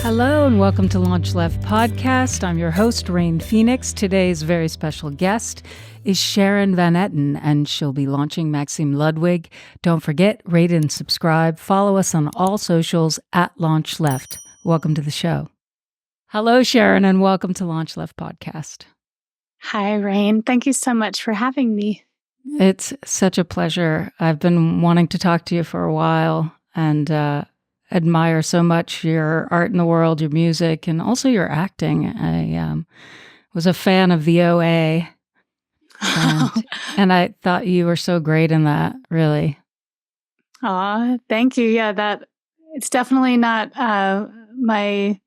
Hello and welcome to LaunchLeft podcast. I'm your host, Rain Phoenix. Today's very special guest is Sharon Van Etten, and she'll be launching Maxim Ludwig. Don't forget, rate and subscribe. Follow us on all socials at LaunchLeft. Welcome to the show. Hello, Sharon, and welcome to LaunchLeft podcast. Hi, Rain. Thank you so much for having me. It's such a pleasure. I've been wanting to talk to you for a while and admire so much your art in the world, your music, and also your acting. I was a fan of the OA, and I thought you were so great in that, really. Aw, thank you. Yeah, it's definitely not my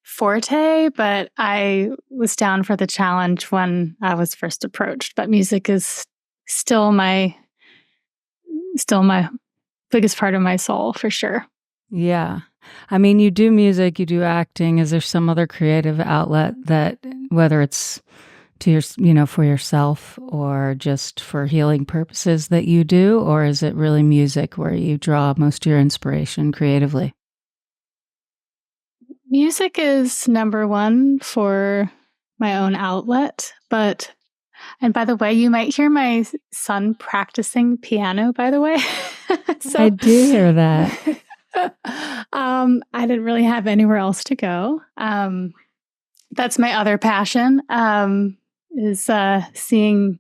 forte, but I was down for the challenge when I was first approached. But music is still my biggest part of my soul, for sure. Yeah. I mean, you do music, you do acting. Is there some other creative outlet that, whether it's to your, for yourself or just for healing purposes, that you do, or is it really music where you draw most of your inspiration creatively? Music is number one for my own outlet, and by the way, you might hear my son practicing piano, by the way. I do hear that. I didn't really have anywhere else to go. That's my other passion, is seeing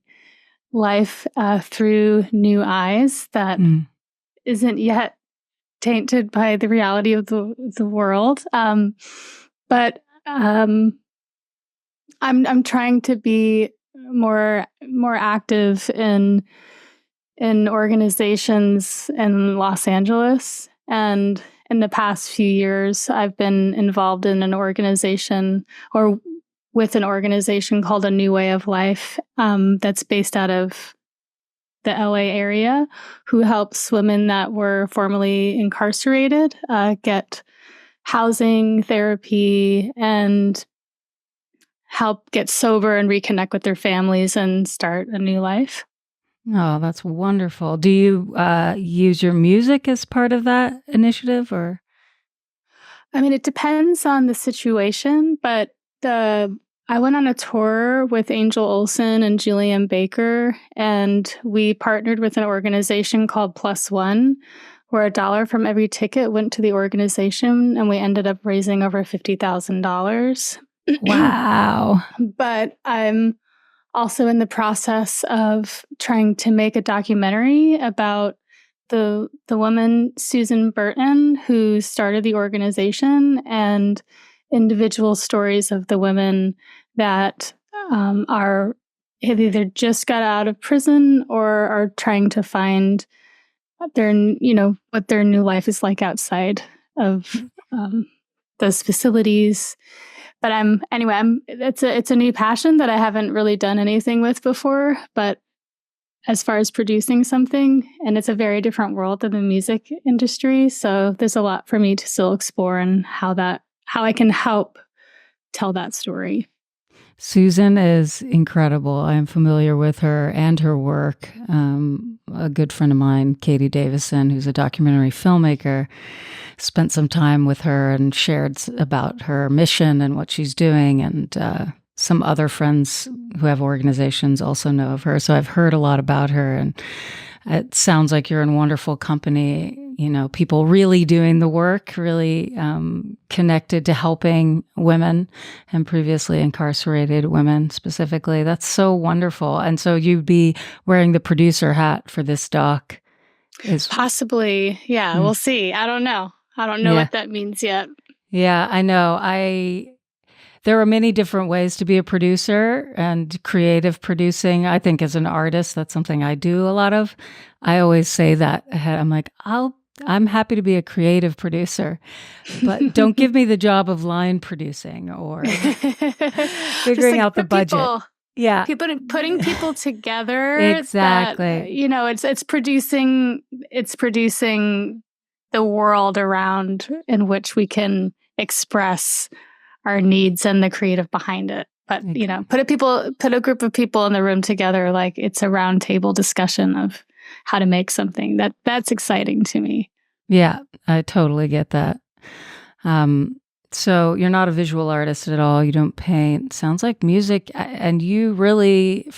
life through new eyes that isn't yet tainted by the reality of the world. But I'm trying to be more active in organizations in Los Angeles. And in the past few years, I've been involved in an organization or with an organization called A New Way of Life that's based out of the LA area, who helps women that were formerly incarcerated get housing, therapy, and help get sober and reconnect with their families and start a new life. Oh, that's wonderful. Do you use your music as part of that initiative, or? I mean, it depends on the situation, but I went on a tour with Angel Olsen and Julianne Baker, and we partnered with an organization called Plus One, where $1 from every ticket went to the organization, and we ended up raising over $50,000. Wow. But I'm also in the process of trying to make a documentary about the woman, Susan Burton, who started the organization, and individual stories of the women that have either just got out of prison or are trying to find what their new life is like outside of those facilities. But it's a new passion that I haven't really done anything with before. But as far as producing something, and it's a very different world than the music industry, so there's a lot for me to still explore and how I can help tell that story. Susan is incredible. I am familiar with her and her work. A good friend of mine, Katie Davison, who's a documentary filmmaker, spent some time with her and shared about her mission and what she's doing. And some other friends who have organizations also know of her. So I've heard a lot about her, and it sounds like you're in wonderful company. People really doing the work, really connected to helping women and previously incarcerated women specifically. That's so wonderful. And so you'd be wearing the producer hat for this doc. Possibly. Yeah, we'll see. I don't know what that means yet. Yeah, I know. There are many different ways to be a producer, and creative producing, I think, as an artist, that's something I do a lot of. I always say that ahead. I'm like, I'm happy to be a creative producer, but don't give me the job of line producing or figuring out the budget. Yeah. Putting people together. Exactly. That, it's producing the world around in which we can express our needs and the creative behind it. But, put a group of people in the room together, like it's a round table discussion of how to make something. That's exciting to me. Yeah, I totally get that. So you're not a visual artist at all. You don't paint. Sounds like music. And you really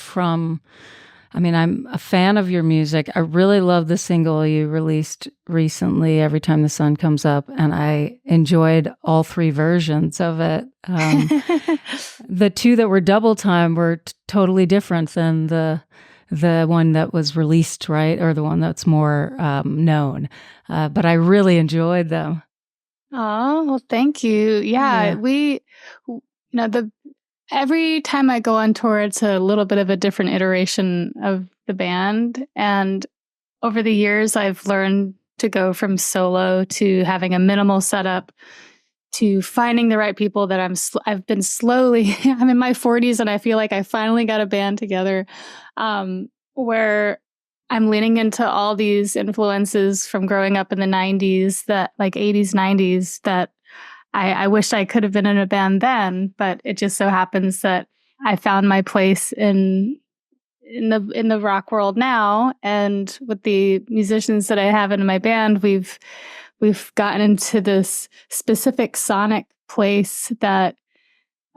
I'm a fan of your music. I really love the single you released recently, Every Time the Sun Comes Up, and I enjoyed all three versions of it. The two that were double time were totally different than the one that was released, right? Or the one that's more known. But I really enjoyed them. Oh, well, thank you. Yeah, every time I go on tour, it's a little bit of a different iteration of the band. And over the years, I've learned to go from solo to having a minimal setup to finding the right people that I've been slowly, I'm in my 40s and I feel like I finally got a band together, where I'm leaning into all these influences from growing up in the 90s, that like 80s, 90s, that I wish I could have been in a band then, but it just so happens that I found my place in the rock world now. And with the musicians that I have in my band, we've gotten into this specific sonic place that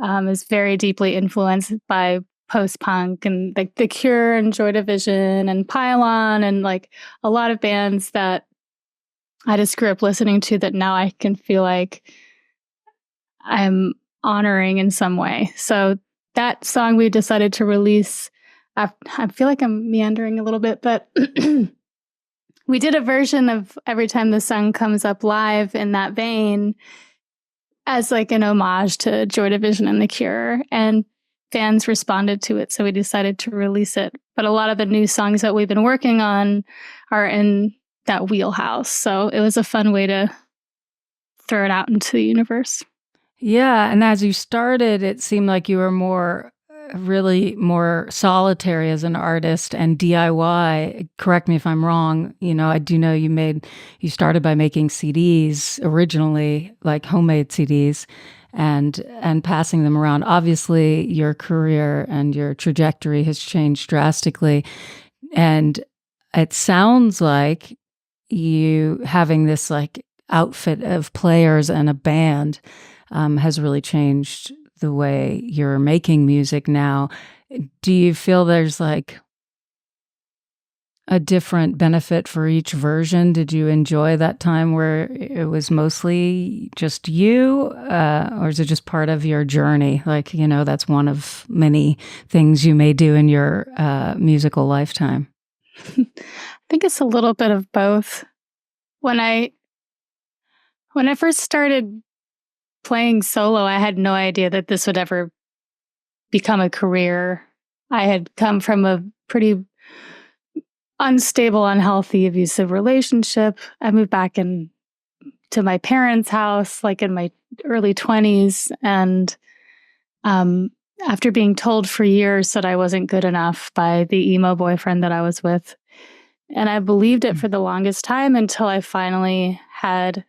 is very deeply influenced by post-punk and like The Cure and Joy Division and Pylon and like a lot of bands that I just grew up listening to that now I can feel like I'm honoring in some way. So that song we decided to release, I feel like I'm meandering a little bit, but we did a version of Every Time the Sun Comes Up live in that vein as like an homage to Joy Division and The Cure. And fans responded to it, so we decided to release it. But a lot of the new songs that we've been working on are in that wheelhouse. So it was a fun way to throw it out into the universe. Yeah, and as you started, it seemed like you were really more solitary as an artist and DIY. Correct me if I'm wrong. I do know you started by making CDs originally, like homemade CDs, and passing them around. Obviously, your career and your trajectory has changed drastically, and it sounds like you having this like outfit of players and a band has really changed the way you're making music now. Do you feel there's like a different benefit for each version? Did you enjoy that time where it was mostly just you, or is it just part of your journey? Like, that's one of many things you may do in your musical lifetime. I think it's a little bit of both. When I first started playing solo, I had no idea that this would ever become a career. I had come from a pretty unstable, unhealthy, abusive relationship. I moved back to my parents' house, like in my early 20s. And after being told for years that I wasn't good enough by the emo boyfriend that I was with. And I believed it for the longest time until I finally had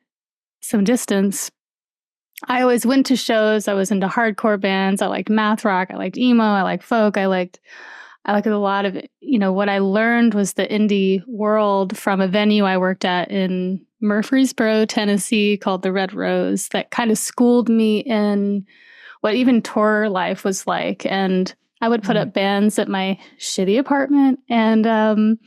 some distance. I always went to shows. I was into hardcore bands. I liked math rock. I liked emo. I liked folk. I liked a lot of it. What I learned was the indie world from a venue I worked at in Murfreesboro, Tennessee, called the Red Rose, that kind of schooled me in what even tour life was like. And I would put up bands at my shitty apartment, and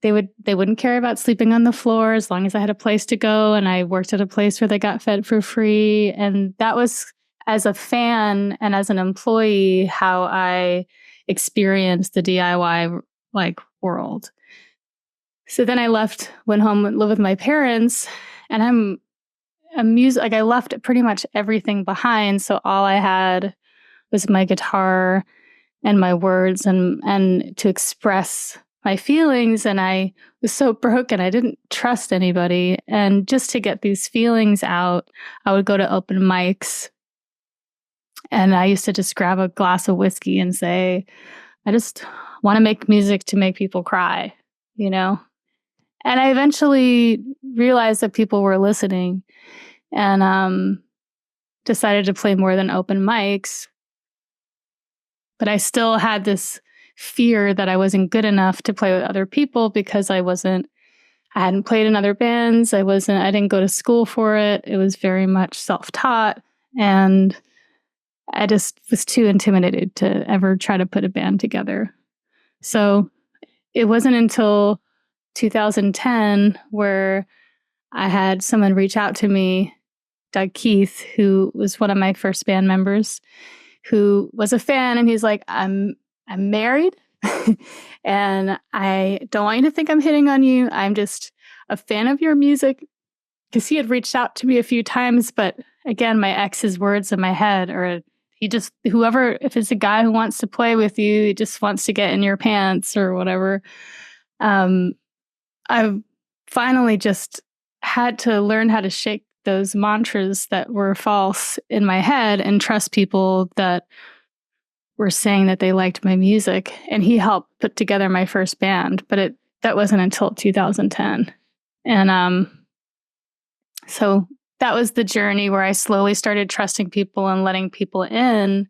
they wouldn't care about sleeping on the floor as long as I had a place to go. And I worked at a place where they got fed for free. And that was, as a fan and as an employee, how I experienced the DIY like world. So then I went home and lived with my parents, and I'm a music, like I left pretty much everything behind. So all I had was my guitar and my words and to express my feelings. And I was so broken. I didn't trust anybody. And just to get these feelings out, I would go to open mics. And I used to just grab a glass of whiskey and say, I just want to make music to make people cry, And I eventually realized that people were listening, and decided to play more than open mics. But I still had this fear that I wasn't good enough to play with other people because I I hadn't played in other bands. I didn't go to school for it. It was very much self-taught. And I just was too intimidated to ever try to put a band together. So it wasn't until 2010 where I had someone reach out to me, Doug Keith, who was one of my first band members, who was a fan, and he's like, I'm married and I don't want you to think I'm hitting on you. I'm just a fan of your music. Because he had reached out to me a few times, but again, my ex's words in my head are, if it's a guy who wants to play with you, he just wants to get in your pants or whatever. I've finally just had to learn how to shake those mantras that were false in my head and trust people that were saying that they liked my music. And he helped put together my first band, but that wasn't until 2010. And so that was the journey where I slowly started trusting people and letting people in.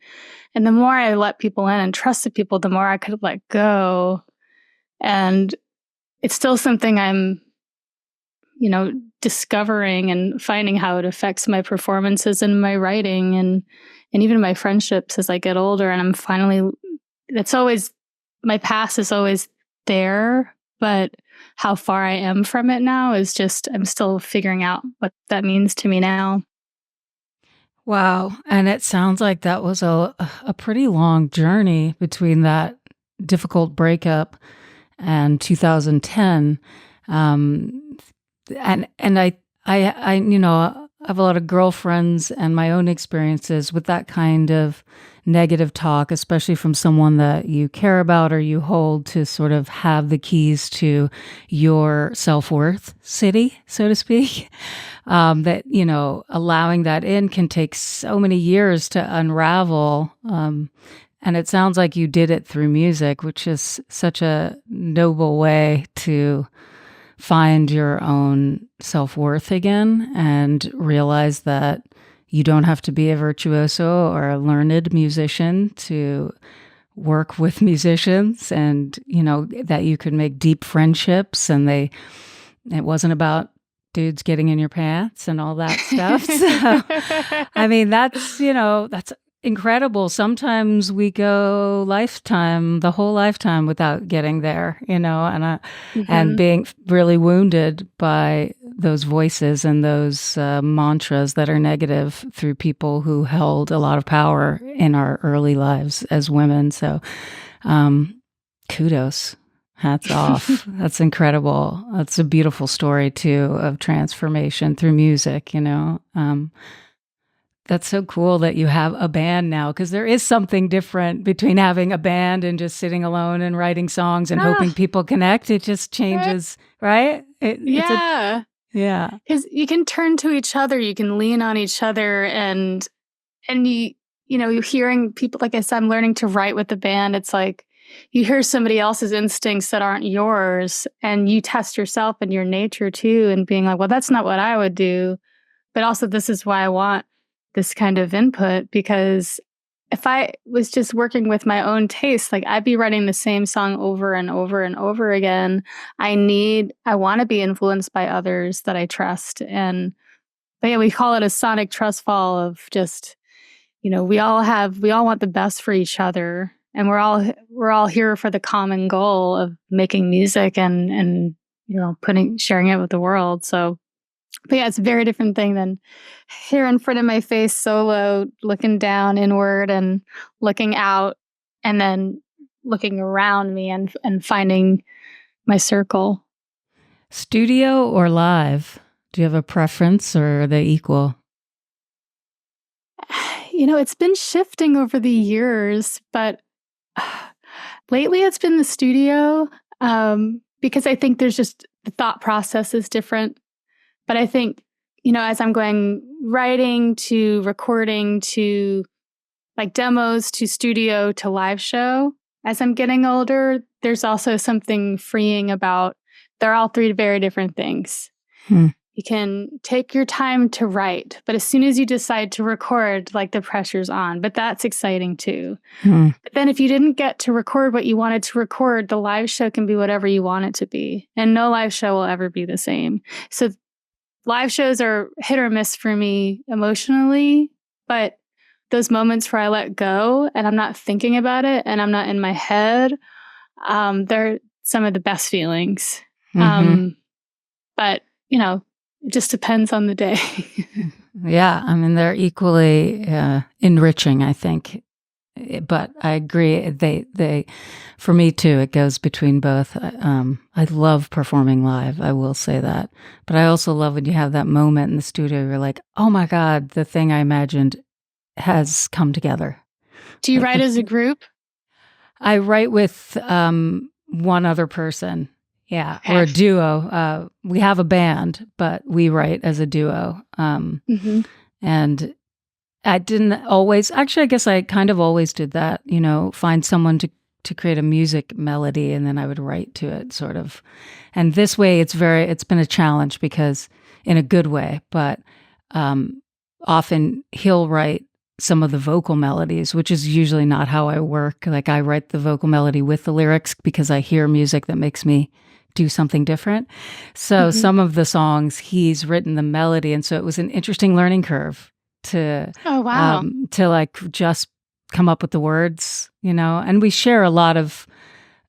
And the more I let people in and trusted people, the more I could let go. And it's still something I'm, discovering and finding how it affects my performances and my writing and even my friendships as I get older. And I'm finally, my past is always there, but how far I am from it now is just, I'm still figuring out what that means to me now. Wow. And it sounds like that was a pretty long journey between that difficult breakup and 2010. And I have a lot of girlfriends and my own experiences with that kind of negative talk, especially from someone that you care about or you hold to sort of have the keys to your self-worth city, so to speak. That, allowing that in can take so many years to unravel. And it sounds like you did it through music, which is such a noble way to find your own self-worth again and realize that you don't have to be a virtuoso or a learned musician to work with musicians, and that you could make deep friendships, and it wasn't about dudes getting in your pants and all that stuff. So, I mean, that's incredible. Sometimes we go the whole lifetime without getting there, and being really wounded by those voices and those mantras that are negative through people who held a lot of power in our early lives as women. So, kudos. Hats off. That's incredible. That's a beautiful story too of transformation through music, That's so cool that you have a band now, because there is something different between having a band and just sitting alone and writing songs and hoping people connect. It just changes, right? Yeah. Yeah. Because you can turn to each other, you can lean on each other, and you're hearing people, like I said, I'm learning to write with the band. It's like you hear somebody else's instincts that aren't yours, and you test yourself and your nature too, and being like, well, that's not what I would do. But also, this is why I want this kind of input, because if I was just working with my own taste, like I'd be writing the same song over and over and over again. I want to be influenced by others that I trust. But yeah, we call it a sonic trust fall of just, we all want the best for each other, and we're all here for the common goal of making music and sharing it with the world. So, but yeah, it's a very different thing than here in front of my face solo, looking down inward and looking out, and then looking around me and finding my circle. Studio or live? Do you have a preference, or are they equal? It's been shifting over the years, but lately it's been the studio, because I think there's just the thought process is different. But I think, as I'm going writing to recording to like demos to studio to live show, as I'm getting older, there's also something freeing about, they're all three very different things. You can take your time to write, but as soon as you decide to record, like the pressure's on. But that's exciting too. But then if you didn't get to record what you wanted to record, the live show can be whatever you want it to be. And no live show will ever be the same. So live shows are hit or miss for me emotionally, but those moments where I let go and I'm not thinking about it and I'm not in my head, they're some of the best feelings. But, it just depends on the day. Yeah, I mean, they're equally enriching, I think. But I agree. They, for me too, it goes between both. I love performing live. I will say that. But I also love when you have that moment in the studio. You're like, oh my God, the thing I imagined has come together. Do you write as a group? I write with one other person. Yeah, Okay. or a duo. We have a band, but we write as a duo. And I didn't always, actually, I guess I kind of always did that, find someone to create a music melody and then I would write to it sort of. And this way it's been a challenge because in a good way, but often he'll write some of the vocal melodies, which is usually not how I work. Like I write the vocal melody with the lyrics because I hear music that makes me do something different. So some of the songs he's written the melody. And so it was an interesting learning curve to like just come up with the words, and we share a lot of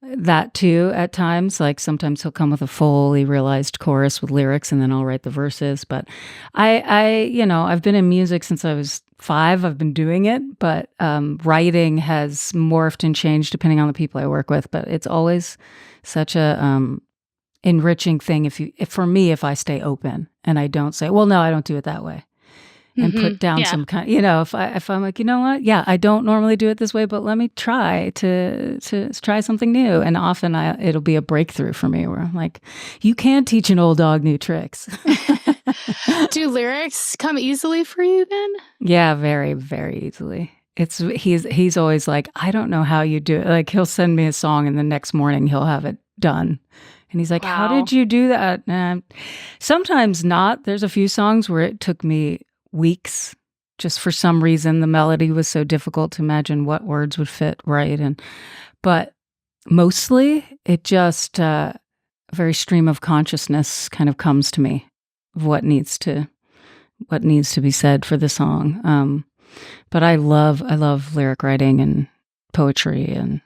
that too at times. Like sometimes he'll come with a fully realized chorus with lyrics and then I'll write the verses. But I've been in music since I was 5. I've been doing it, but writing has morphed and changed depending on the people I work with. But it's always such a enriching thing if I stay open and I don't say, well, no, I don't do it that way. And put down some kind, if I'm like, you know what? Yeah, I don't normally do it this way, but let me try to try something new. And often it'll be a breakthrough for me where I'm like, you can't teach an old dog new tricks. Do lyrics come easily for you then? Yeah, very, very easily. He's always like, I don't know how you do it. Like he'll send me a song and the next morning he'll have it done. And he's like, How did you do that? Sometimes not. There's a few songs where it took me weeks. Just for some reason, the melody was so difficult to imagine what words would fit right. But mostly it just a very stream of consciousness kind of comes to me of what needs to be said for the song. But I love lyric writing and poetry and,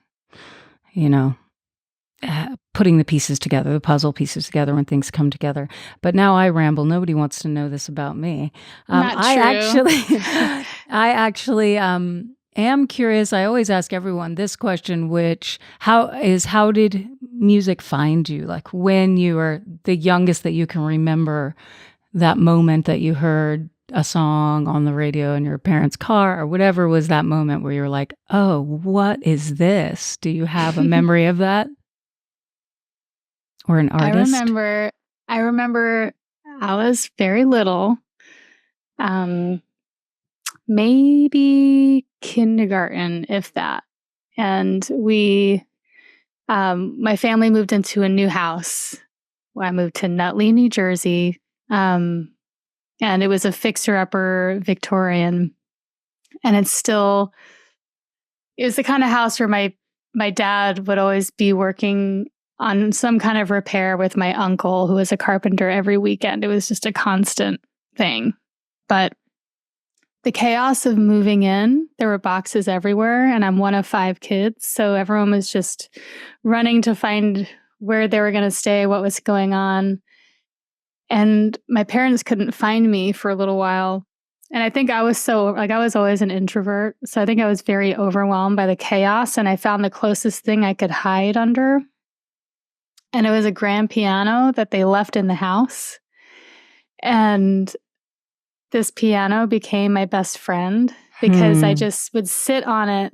putting the pieces together, the puzzle pieces together when things come together. But now I ramble. Nobody wants to know this about me. Not true. I actually am curious. I always ask everyone this question, how did music find you? Like when you were the youngest that you can remember, that moment that you heard a song on the radio in your parents' car or whatever was that moment where you're like, oh, what is this? Do you have a memory of that? Or an artist? I remember I was very little, maybe kindergarten, if that. And my family moved into a new house. I moved to Nutley, New Jersey. And it was a fixer-upper Victorian. And it was the kind of house where my dad would always be working on some kind of repair with my uncle, who was a carpenter, every weekend. It was just a constant thing. But the chaos of moving in, there were boxes everywhere, and I'm one of 5 kids. So everyone was just running to find where they were going to stay, what was going on. And my parents couldn't find me for a little while. And I think I was I was always an introvert. So I think I was very overwhelmed by the chaos. And I found the closest thing I could hide under. And it was a grand piano that they left in the house. And this piano became my best friend because I just would sit on it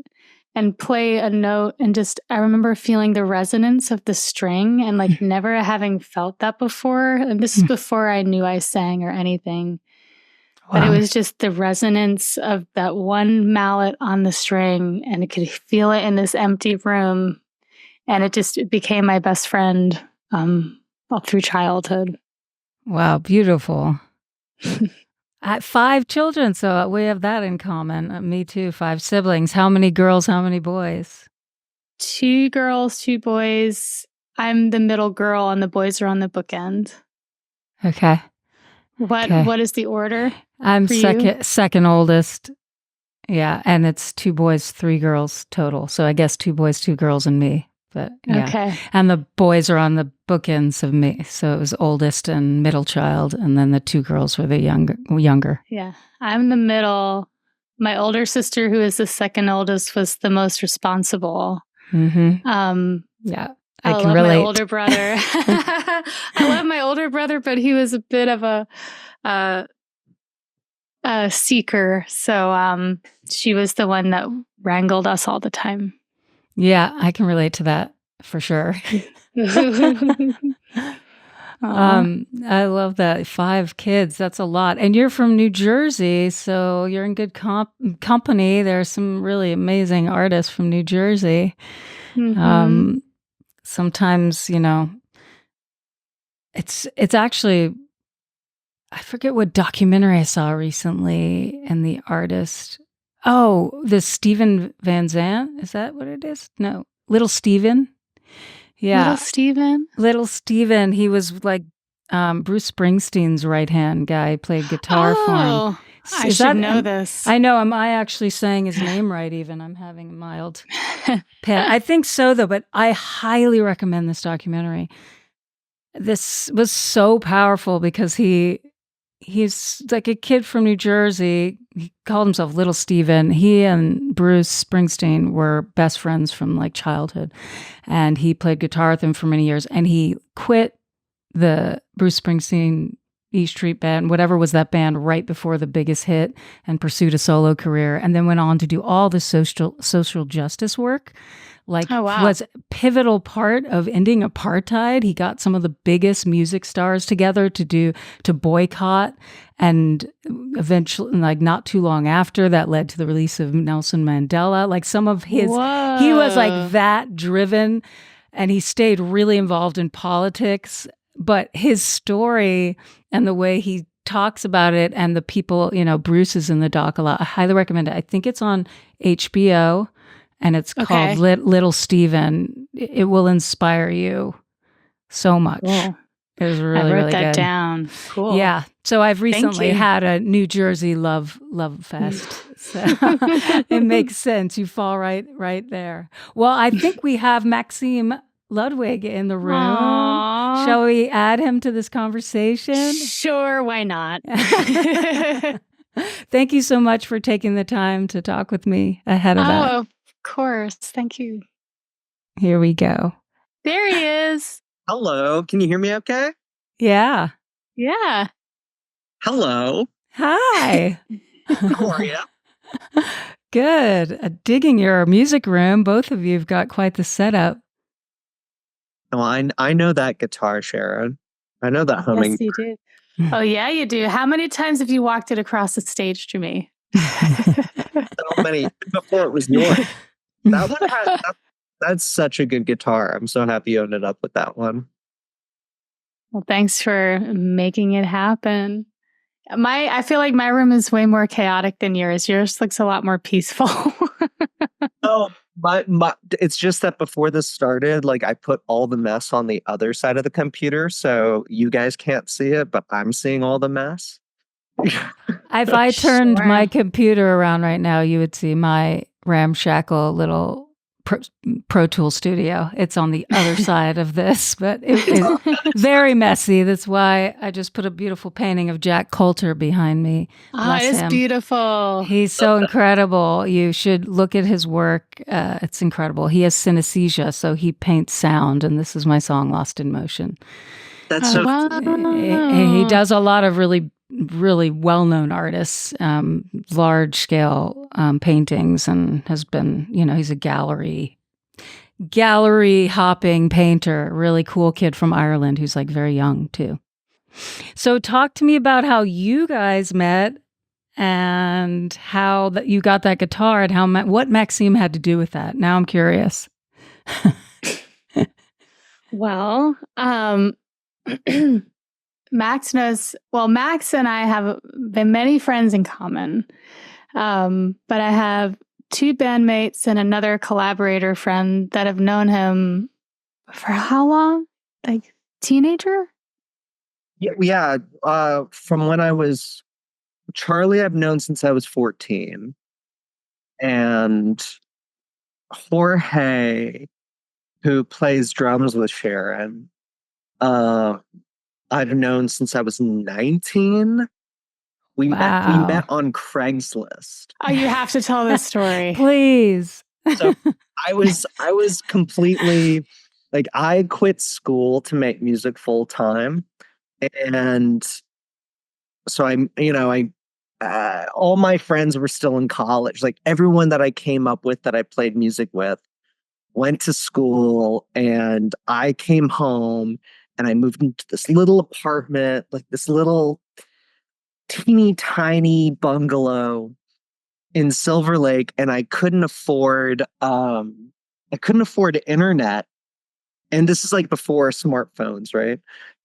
and play a note. And I remember feeling the resonance of the string and like never having felt that before. And this is before I knew I sang or anything. Wow. But it was just the resonance of that one mallet on the string. And I could feel it in this empty room. And it became my best friend all through childhood. Wow, beautiful. I have 5 children, so we have that in common. Me too, 5 siblings. How many girls, how many boys? 2 girls, 2 boys. I'm the middle girl, and the boys are on the bookend. Okay. What is the order? I'm for you? second oldest. Yeah, and it's 2 boys, 3 girls total. So I guess 2 boys, 2 girls, and me. But yeah. Okay. And the boys are on the bookends of me. So it was oldest and middle child, and then the 2 girls were the younger. Yeah. I'm the middle. My older sister, who is the second oldest, was the most responsible. Yeah. I can love relate. my older brother. I love my older brother, but he was a bit of a seeker. So she was the one that wrangled us all the time. Yeah, I can relate to that for sure. I love that. 5 kids. That's a lot. And you're from New Jersey, so you're in good company. There are some really amazing artists from New Jersey. Sometimes, it's actually, I forget what documentary I saw recently, and the artist, the Steven Van Zandt, is that what it is? No, Little Steven. Yeah. Little Steven. He was like Bruce Springsteen's right-hand guy, played guitar for him. I should know this. I know. Am I actually saying his name right even? I'm having a mild pet. I think so, though, but I highly recommend this documentary. This was so powerful because he's like a kid from New Jersey. He called himself Little Steven. He and Bruce Springsteen were best friends from like childhood. And he played guitar with him for many years. And he quit the Bruce Springsteen E Street Band, whatever was that band, right before the biggest hit, and pursued a solo career, and then went on to do all the social justice work. Was a pivotal part of ending apartheid. He got some of the biggest music stars together to boycott, and eventually, like not too long after, that led to the release of Nelson Mandela. Like some of his, he was like that driven, and he stayed really involved in politics. But his story and the way he talks about it, and the people, Bruce is in the doc a lot. I highly recommend it. I think it's on HBO, and it's called Little Steven. It will inspire you so much. Cool. It was really, really good. I wrote that down. Cool. Yeah. So I've recently had a New Jersey love fest. So it makes sense. You fall right there. Well, I think we have Maxim Ludwig in the room. Aww. Shall we add him to this conversation? Sure, why not? Thank you so much for taking the time to talk with me ahead of that. Of course. Thank you. Here we go. There he is. Hello. Can you hear me okay? Yeah. Yeah. Hello. Hi. How are you? Good. Digging your music room. Both of you have got quite the setup. Well, I know that guitar, Sharon. I know that humming. Yes, you do. Oh, yeah, you do. How many times have you walked it across the stage to me? So many. Before it was yours. That one that's such a good guitar. I'm so happy you ended up with that one. Well, thanks for making it happen. I feel like my room is way more chaotic than yours. Yours looks a lot more peaceful. Oh, it's just that before this started, like I put all the mess on the other side of the computer, so you guys can't see it, but I'm seeing all the mess. If I turned my computer around right now, you would see my ramshackle little Pro Tool studio. It's on the other side of this, but it's very messy. That's why I just put a beautiful painting of Jack Coulter behind me. Bless him. It's beautiful. He's so incredible. You should look at his work. It's incredible. He has synesthesia, so he paints sound, and this is my song, Lost in Motion. That's so He does a lot of really well-known artists, large-scale paintings, and has been, he's a gallery hopping painter, really cool kid from Ireland who's like very young too. So talk to me about how you guys met and how that you got that guitar, and what Maxim had to do with that. Now I'm curious. Well, Max knows, well, Max and I have been many friends in common. But I have two bandmates and another collaborator friend that have known him for how long? Like teenager? Yeah. From when I was Charlie, I've known since I was 14. And Jorge, who plays drums with Sharon, I've known since I was 19. We met on Craigslist. Oh, you have to tell this story. Please. So I was completely like, I quit school to make music full time. And so all my friends were still in college. Like everyone that I came up with that I played music with went to school, and I came home and I moved into this little apartment, like this little teeny tiny bungalow in Silver Lake, and I couldn't afford internet. And this is like before smartphones, right?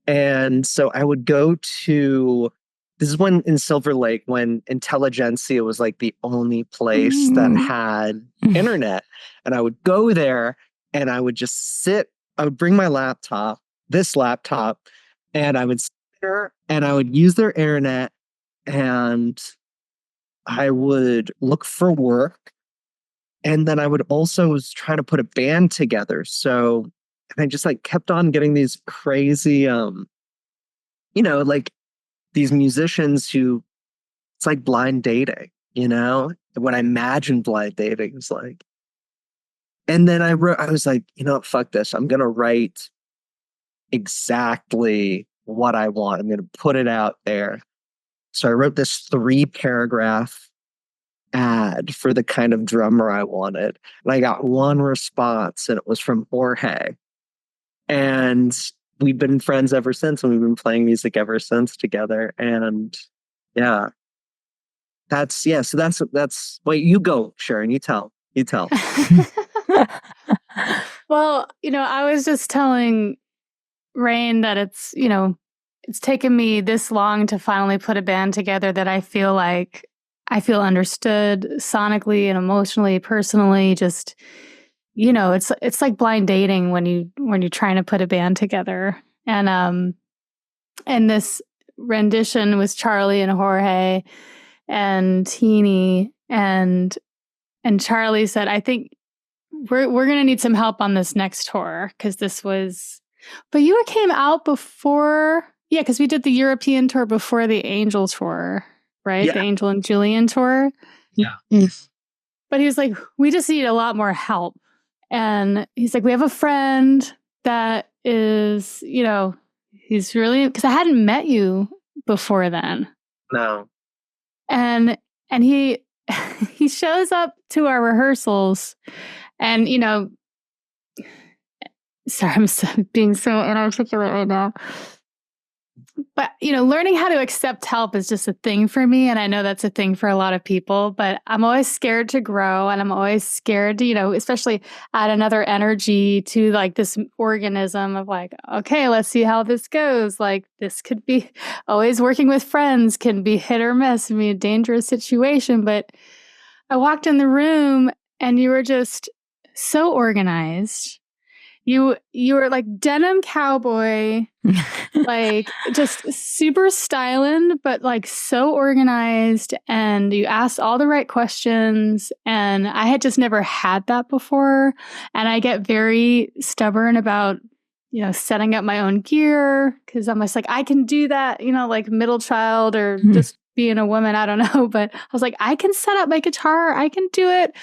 And so I would go to, this is when in Silver Lake, when Intelligentsia was like the only place that had internet. And I would go there and I would just I would bring my this laptop, and I would sit there and I would use their internet, and I would look for work. And then I would also was trying to put a band together. So, and I just like kept on getting these crazy, like these musicians who, it's like blind dating, what I imagined blind dating was like. And then I was like, fuck this. I'm going to write exactly what I want. I'm going to put it out there. So I wrote this 3-paragraph ad for the kind of drummer I wanted. And I got one response, and it was from Jorge. And we've been friends ever since, and we've been playing music ever since together. And yeah, so that's, wait, you go, Sharon, you tell. Well, I was just telling Rain that it's taken me this long to finally put a band together that I feel understood sonically and emotionally, personally. Just, it's like blind dating when you're trying to put a band together. And this rendition was Charlie and Jorge and Teeny, and Charlie said, I think we're going to need some help on this next tour, because but you came out before, because we did the European tour before the Angel tour, right? Yeah. The Angel and Julian tour. Yeah. But he was like, we just need a lot more help. And he's like, we have a friend that is, he's really, because I hadn't met you before then. No. And he he shows up to our rehearsals, and sorry, I'm being so inarticulate right now. But, learning how to accept help is just a thing for me. And I know that's a thing for a lot of people, but I'm always scared to grow. And I'm always scared to, especially add another energy to like this organism of like, okay, let's see how this goes. Like this could be, always working with friends can be hit or miss. I mean, a dangerous situation. But I walked in the room and you were just so organized. You were like denim cowboy, like just super styling, but like so organized. And you asked all the right questions. And I had just never had that before. And I get very stubborn about, setting up my own gear, because I'm just like, I can do that, like middle child or just being a woman. I don't know. But I was like, I can set up my guitar. I can do it.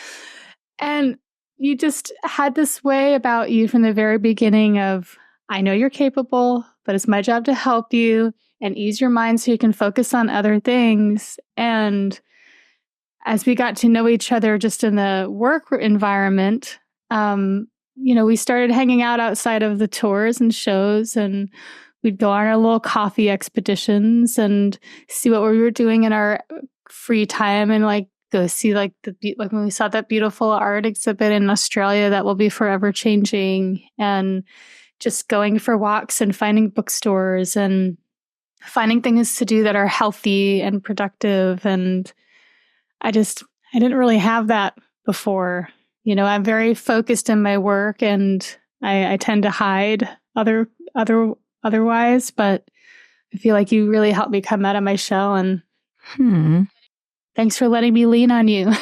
And you just had this way about you from the very beginning of, I know you're capable, but it's my job to help you and ease your mind so you can focus on other things. And as we got to know each other just in the work environment, we started hanging out outside of the tours and shows, and we'd go on our little coffee expeditions and see what we were doing in our free time, and like go see like when we saw that beautiful art exhibit in Australia that will be forever changing, and just going for walks and finding bookstores. And finding things to do that are healthy and productive. And I didn't really have that before. I'm very focused in my work, and I tend to hide otherwise, but I feel like you really helped me come out of my shell, and thanks for letting me lean on you.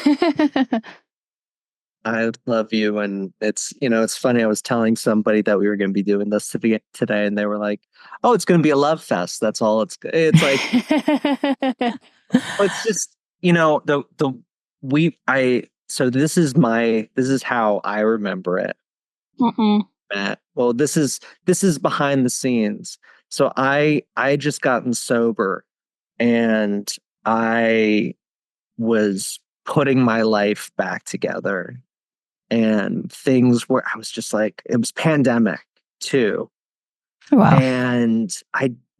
I love you. And it's funny. I was telling somebody that we were going to be doing this today, and they were like, oh, it's going to be a love fest. That's all it's like. It's just, so this is how I remember it. Matt. Well, this is behind the scenes. So I just gotten sober, and I was putting my life back together, and things were, I was just like, it was pandemic too. Wow. And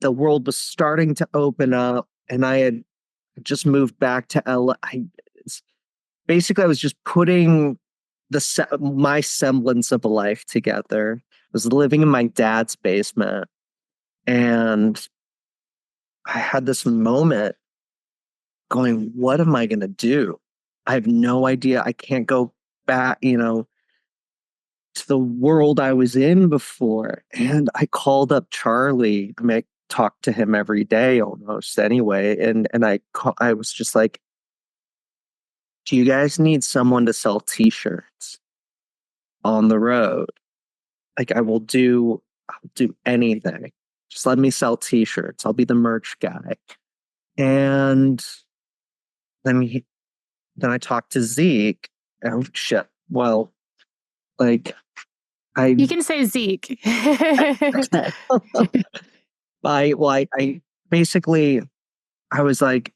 the world was starting to open up, and I had just moved back to LA. Basically, I was just putting my semblance of a life together. I was living in my dad's basement, and I had this moment going, what am I going to do? I have no idea. I can't go back, to the world I was in before. And I called up Charlie. I mean, I talked to him every day almost anyway. And I was just like, do you guys need someone to sell t-shirts on the road? Like, I'll do anything. Just let me sell t-shirts. I'll be the merch guy. And then I talked to Zeke. Oh shit. Well, like you can say Zeke. I basically, I was like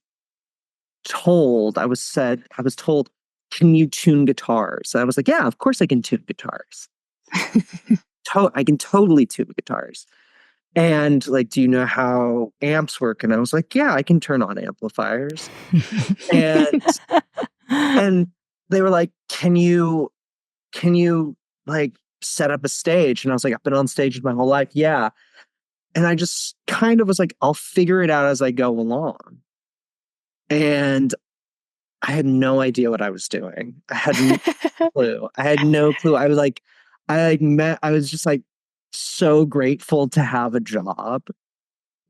I was told, can you tune guitars? And I was like, yeah, of course I can tune guitars. I can totally tune guitars. And like, do you know how amps work? And I was like, yeah, I can turn on amplifiers. and they were like, can you like set up a stage? And I was like, I've been on stages my whole life. Yeah. And I just kind of was like, I'll figure it out as I go along. And I had no idea what I was doing. I had no clue. I was like, I was just like so grateful to have a job.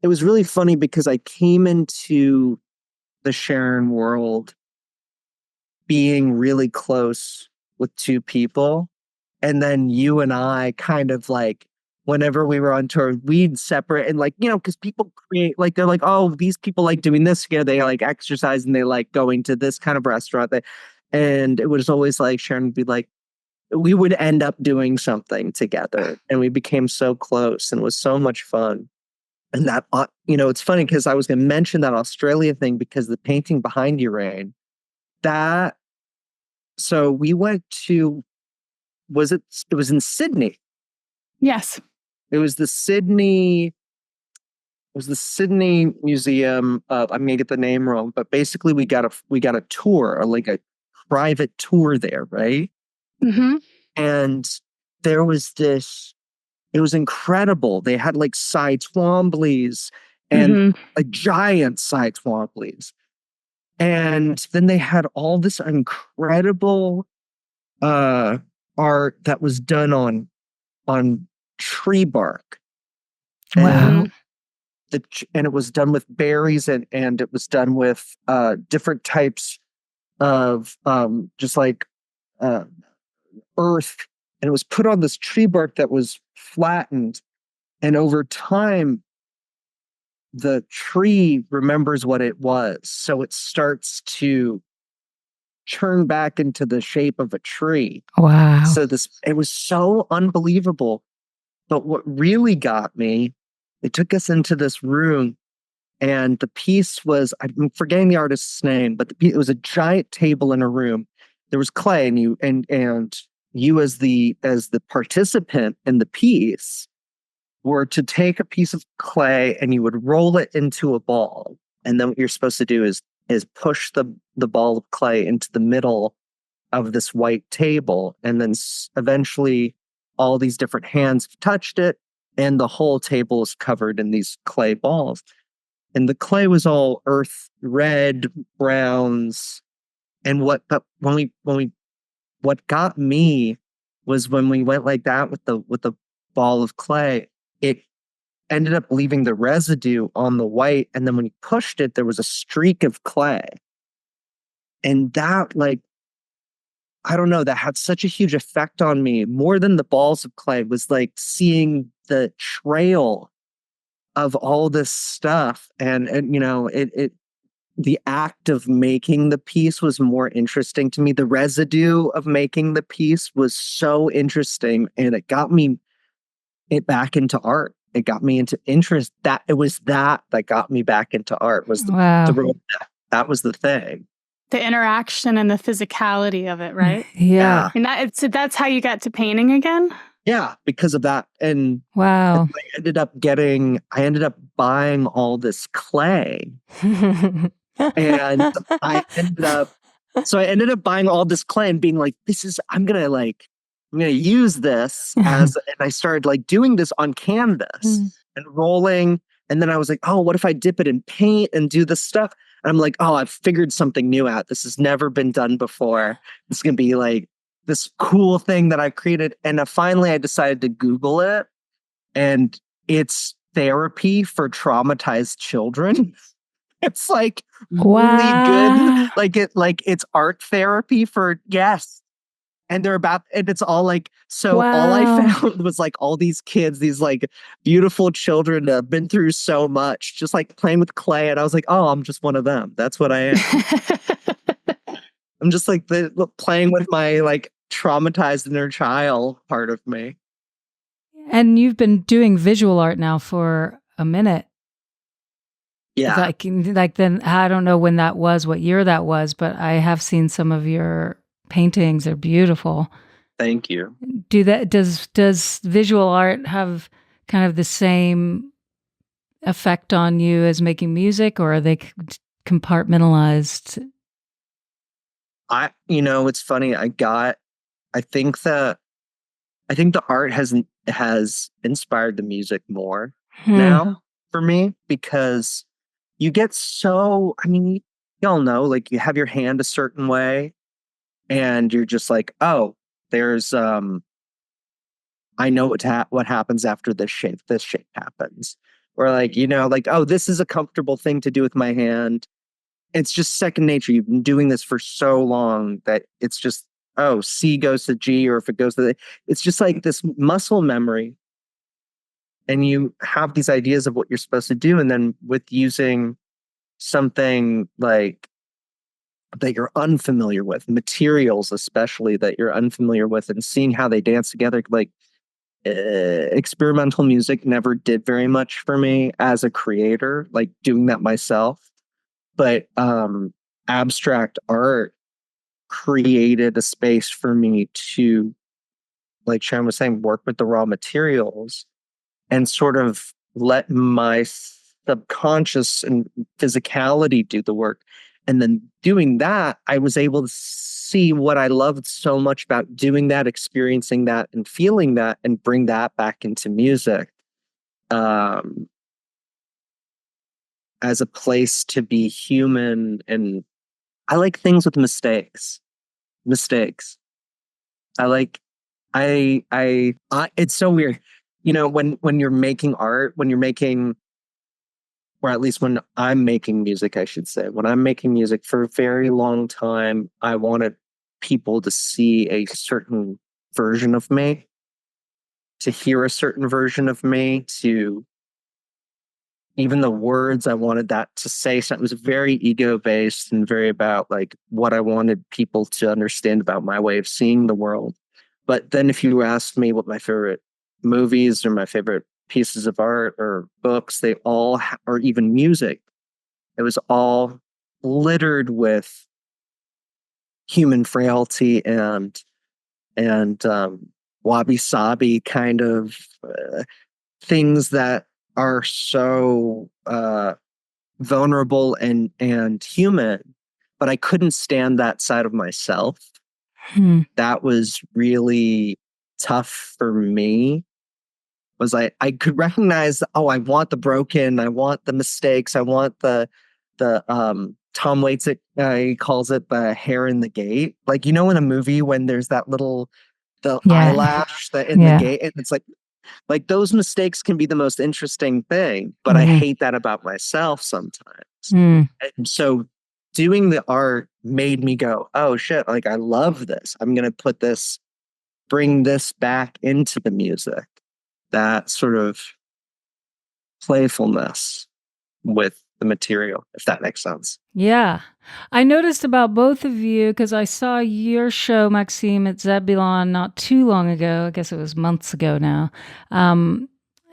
It was really funny because I came into the Sharon world being really close with two people. And then you and I kind of like, whenever we were on tour, we'd separate and like, because people create, like, they're like, oh, these people like doing this together. They like exercise and they like going to this kind of restaurant. And it was always like, Sharon would be like, we would end up doing something together. And we became so close, and it was so much fun. And that, it's funny because I was going to mention that Australia thing because the painting behind you, Rain, so we went to, it was in Sydney. Yes. It was the Sydney Museum of, I'm gonna get the name wrong, but basically we got a tour, or like a private tour there, right? Mm-hmm. And there was it was incredible. They had like Cy Twombly's and a giant Cy Twombly's. And then they had all this incredible art that was done on tree bark. Wow. And it was done with berries, and it was done with different types of just like earth, and it was put on this tree bark that was flattened, and over time the tree remembers what it was, so it starts to turn back into the shape of a tree. Wow. So it was so unbelievable. But what really got me, they took us into this room, and the piece was, I'm forgetting the artist's name, but it was a giant table in a room. There was clay, and you as the participant in the piece were to take a piece of clay and you would roll it into a ball. And then what you're supposed to do is push the ball of clay into the middle of this white table. And then eventually all these different hands have touched it, and the whole table is covered in these clay balls. and the clay was all earth red, browns. And what got me was when we went like that with the ball of clay, it ended up leaving the residue on the white, and then when you pushed it, there was a streak of clay. And that, like, I don't know, that had such a huge effect on me, more than the balls of clay, was like seeing the trail of all this stuff. And you know, it the act of making the piece was more interesting to me. The residue of making the piece was so interesting, and it got me back into art. It got me into interest. That it was that got me back into art, was Wow. that was the thing. The interaction and the physicality of it, right? Yeah. And that's how you got to painting again? Yeah, because of that. And Wow. I ended up buying all this clay. And I ended up buying all this clay and being like, I'm gonna use this and I started like doing this on canvas and rolling. And then I was like, oh, what if I dip it in paint and do this stuff? And I'm like, oh, I've figured something new out. This has never been done before. This is gonna be like this cool thing that I created. And finally I decided to Google it, and it's therapy for traumatized children. It's like really good. Like it's art therapy for, yes. And it's all like, so all I found was like all these kids, these like beautiful children that have been through so much, just like playing with clay. And I was like, oh, I'm just one of them. That's what I am. I'm just like playing with my like traumatized inner child part of me. And you've been doing visual art now for a minute. Yeah. Like then, I don't know when that was, what year that was, but I have seen some of your paintings. They're beautiful. Thank you. Does visual art have kind of the same effect on you as making music, or are they compartmentalized? It's funny. I think the art has inspired the music more now for me, because you get so, y'all know, like you have your hand a certain way and you're just like, oh, there's I know what happens after this shape happens. Or like, like, oh, this is a comfortable thing to do with my hand. It's just second nature. You've been doing this for so long that it's just, oh, C goes to G, or if it goes to the, it's just like this muscle memory. And you have these ideas of what you're supposed to do. And then with using something like that you're unfamiliar with, materials especially that you're unfamiliar with, and seeing how they dance together, like experimental music never did very much for me as a creator, like doing that myself. But abstract art created a space for me to, like Sharon was saying, work with the raw materials and sort of let my subconscious and physicality do the work. And then doing that, I was able to see what I loved so much about doing that, experiencing that, and feeling that, and bring that back into music as a place to be human. And I like things with mistakes. It's so weird. When you're making art, or at least when I'm making music, I should say, when I'm making music, for a very long time, I wanted people to see a certain version of me, to hear a certain version of me, to even the words, I wanted that to say something. It was very ego-based and very about like what I wanted people to understand about my way of seeing the world. But then if you asked me what my favorite movies or my favorite pieces of art or books, they all, or even music, it was all littered with human frailty and wabi-sabi kind of things that are so vulnerable and human. But I couldn't stand that side of myself. That was really tough for me. was I could recognize, oh, I want the broken, I want the mistakes, I want the Tom Waits, he calls it the hair in the gate. Like, in a movie when there's that the eyelash that in the gate, and it's like those mistakes can be the most interesting thing, but I hate that about myself sometimes. And so doing the art made me go, oh shit, like I love this. I'm going to bring this back into the music. That sort of playfulness with the material, if that makes sense. Yeah. I noticed about both of you, because I saw your show, Maxim, at Zebulon not too long ago. I guess it was months ago now.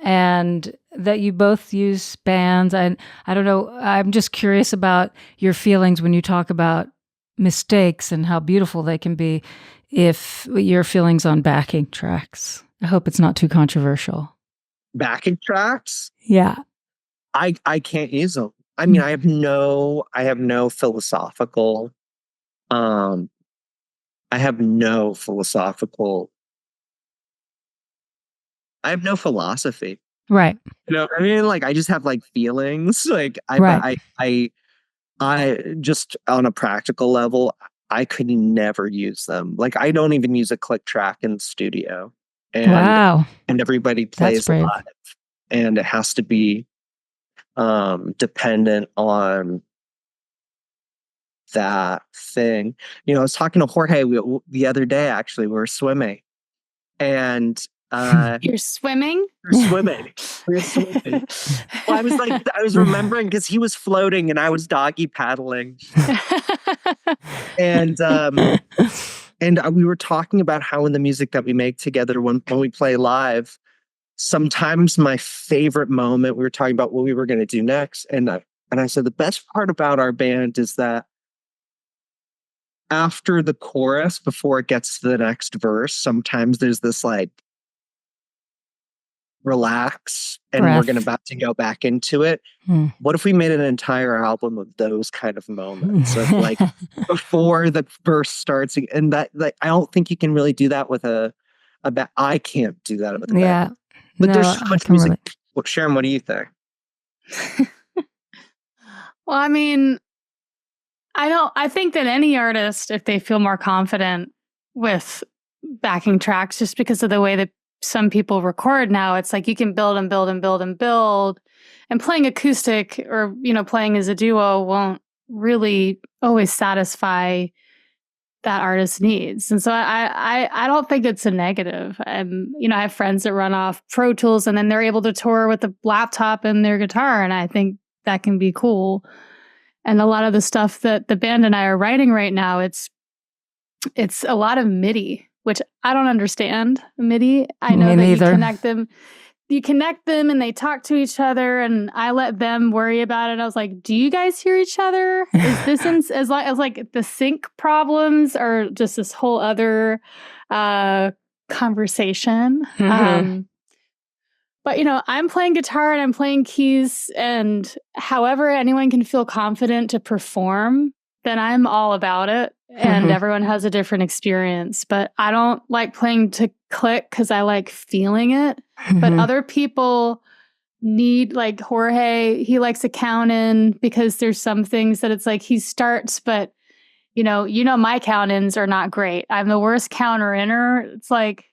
And that you both use bands. I don't know. I'm just curious about your feelings when you talk about mistakes and how beautiful they can be. If your feelings on backing tracks. I hope it's not too controversial. Backing tracks? Yeah. I can't use them. I mean, I have no philosophical, I have no philosophy. Right. I mean, like, I just have like feelings. Like I just on a practical level, I could never use them. Like, I don't even use a click track in the studio. And, wow. And everybody plays live. And it has to be dependent on that thing. I was talking to Jorge the other day, actually. We were swimming. And You're swimming? We're swimming. Well, I was remembering because he was floating and I was doggy paddling. And we were talking about how in the music that we make together when we play live, sometimes my favorite moment, we were talking about what we were going to do next. And I said, the best part about our band is that after the chorus, before it gets to the next verse, sometimes there's this like, relax, and breath. We're about to go back into it. What if we made an entire album of those kind of moments of like before the verse starts? And that, like, I don't think you can really do that with a I can't do that with a band. But there's so much music. Really... Well, Sharon, what do you think? Well, I mean, I think that any artist, if they feel more confident with backing tracks, just because of the way that some people record now, it's like you can build and build and build and build, and playing acoustic or playing as a duo won't really always satisfy that artist's needs. And so I don't think it's a negative. I have friends that run off Pro Tools and then they're able to tour with a laptop and their guitar, and I think that can be cool. And a lot of the stuff that the band and I are writing right now, it's a lot of MIDI, which I don't understand MIDI. I know that you connect them and they talk to each other, and I let them worry about it. I was like, do you guys hear each other? Is this as like the sync problems or just this whole other conversation? But I'm playing guitar and I'm playing keys, and however anyone can feel confident to perform, then I'm all about it. And everyone has a different experience. But I don't like playing to click because I like feeling it. But other people need, like Jorge, he likes to count in because there's some things that it's like he starts, but my count ins are not great. I'm the worst counter inner. It's like